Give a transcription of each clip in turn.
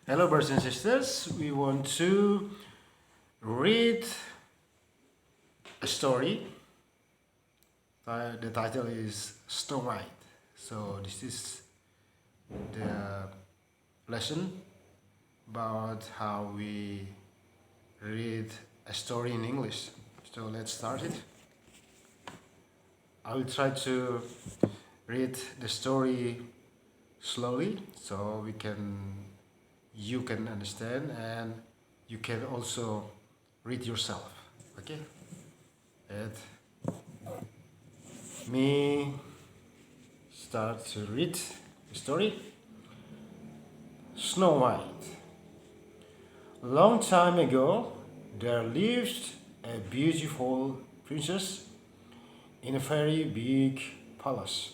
Hello, brothers and sisters. We want to read a story. The title is Snow White. So this is the lesson about how we read a story in English. So let's start it. I will try to read the story slowly so you can understand and you can also read yourself. Okay? Let me start to read the story. Snow White. Long time ago, there lived a beautiful princess in a very big palace.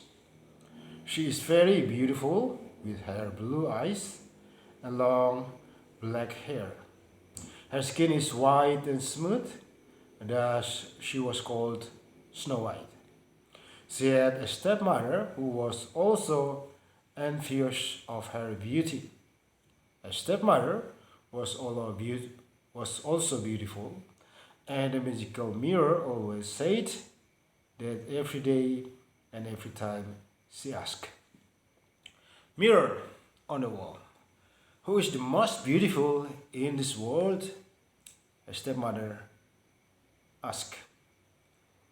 She is very beautiful with her blue eyes and long black hair. Her skin is white and smooth, thus she was called Snow White. She had a stepmother who was also envious of her beauty. Her stepmother was also beautiful, and the magical mirror always said that every day and every time she asked, "Mirror on the wall, who is the most beautiful in this world?" Her stepmother asked.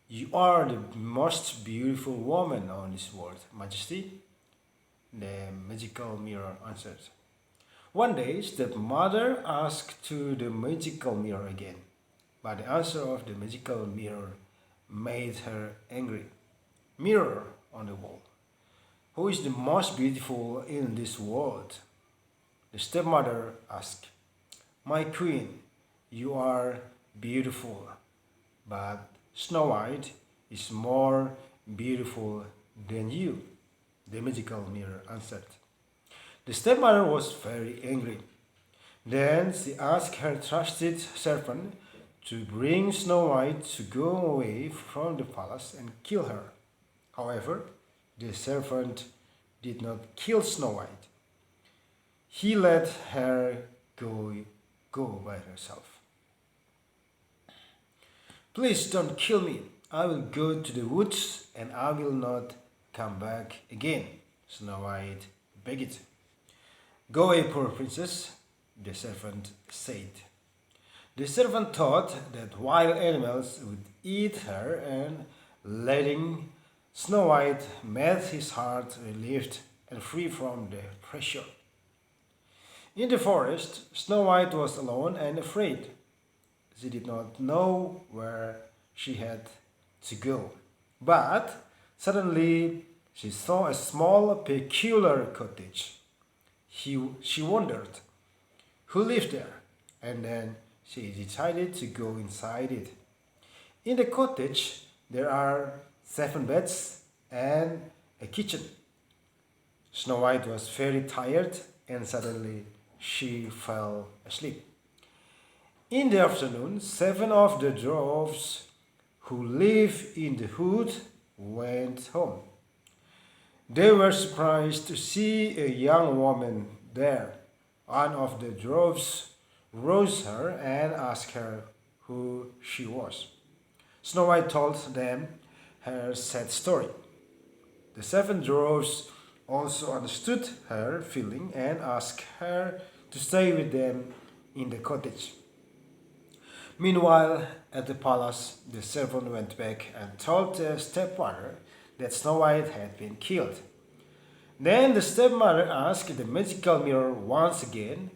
"You are the most beautiful woman on this world, Majesty," the magical mirror answered. One day, stepmother asked to the magical mirror again, but the answer of the magical mirror made her angry. "Mirror on the wall, who is the most beautiful in this world?" The stepmother asked. "My queen, you are beautiful, but Snow White is more beautiful than you," the magical mirror answered. The stepmother was very angry. Then she asked her trusted servant to bring Snow White to go away from the palace and kill her. However, the servant did not kill Snow White. He let her go by herself. "Please don't kill me. I will go to the woods and I will not come back again," Snow White begged. "Go away, poor princess," the servant said. The servant thought that wild animals would eat her, and letting Snow White made his heart relieved and free from the pressure. In the forest, Snow White was alone and afraid. She did not know where she had to go. But suddenly she saw a small, peculiar cottage. She wondered who lived there, and then she decided to go inside it. In the cottage, there are 7 beds and a kitchen. Snow White was very tired and suddenly she fell asleep. In the afternoon, 7 of the dwarfs who live in the wood went home. They were surprised to see a young woman there. One of the dwarfs rose her and asked her who she was. Snow White told them her sad story. The 7 dwarfs also understood her feeling and asked her to stay with them in the cottage. Meanwhile, at the palace, the servant went back and told the stepmother that Snow White had been killed. Then the stepmother asked the magical mirror once again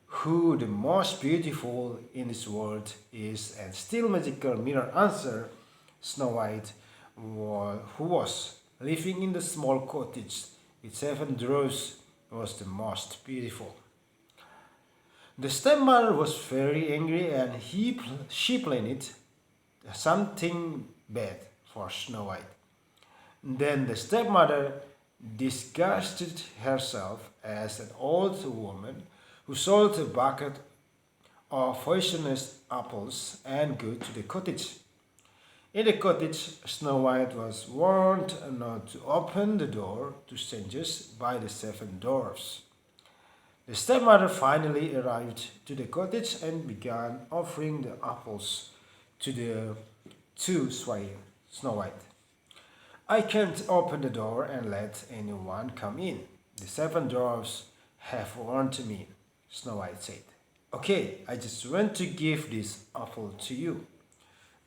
who the most beautiful in this world is, and still magical mirror answered Snow White, who was living in the small cottage with 7 dwarfs, was the most beautiful. The stepmother was very angry and she planned something bad for Snow White. Then the stepmother disguised herself as an old woman who sold a bucket of poisonous apples and go to the cottage. In the cottage, Snow White was warned not to open the door to strangers by the 7 dwarfs. The stepmother finally arrived to the cottage and began offering the apples to Snow White. I can't open the door and let anyone come in. The seven dwarfs have warned me, Snow White said. Okay, I just want to give this apple to you.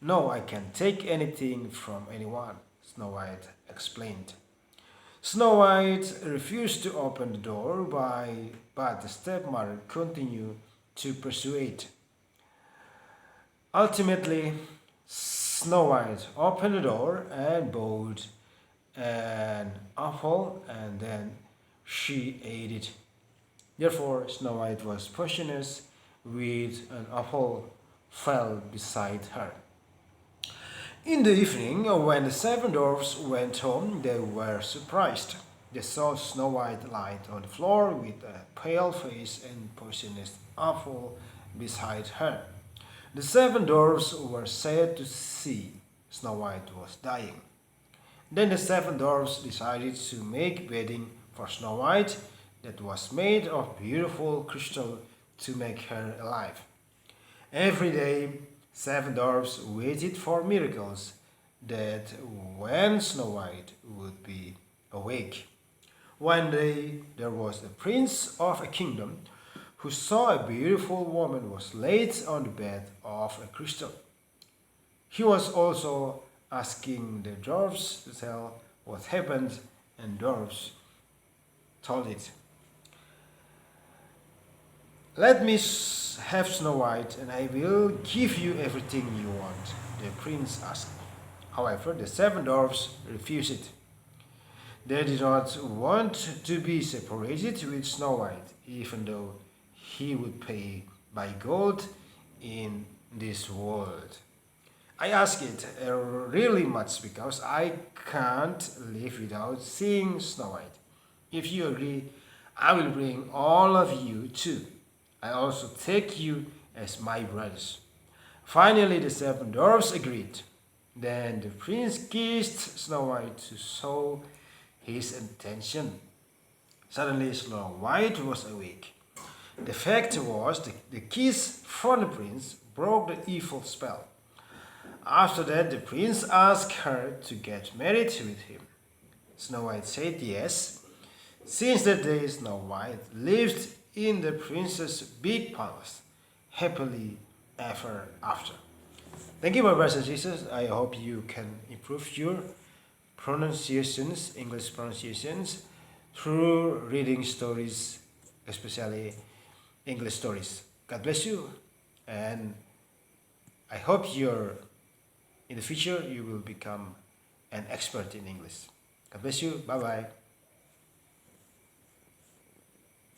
No, I can't take anything from anyone, Snow White explained. Snow White refused to open the door, but the stepmother continued to persuade. Ultimately, Snow White opened the door and bought an apple, and then she ate it. Therefore, Snow White was poisonous with an apple fell beside her. In the evening, when the seven dwarfs went home, they were surprised. They saw Snow White lying on the floor with a pale face and poisonous apple beside her. The seven dwarfs were sad to see Snow White was dying. Then the seven dwarfs decided to make bedding for Snow White that was made of beautiful crystal to make her alive. Every day, seven dwarfs waited for miracles that when Snow White would be awake. One day there was a prince of a kingdom who saw a beautiful woman was laid on the bed of a crystal. He was also asking the dwarfs to tell what happened, and dwarfs told it. Let me have Snow White, and I will give you everything you want, the prince asked. However, the seven dwarfs refused it. They did not want to be separated with Snow White, even though he would pay by gold in this world. I ask it really much because I can't live without seeing Snow White. If you agree, I will bring all of you too. I also take you as my brothers. Finally, the seven dwarfs agreed. Then the prince kissed Snow White to show his intention. Suddenly, Snow White was awake. The fact was, the kiss from the prince broke the evil spell. After that, the prince asked her to get married with him. Snow White said yes. Since that day, Snow White lived in the prince's big palace, happily ever after. Thank you, my brothers and sisters. I hope you can improve your pronunciations, English pronunciations, through reading stories, especially English stories. God bless you, and I hope in the future you will become an expert in English. God bless you. Bye bye.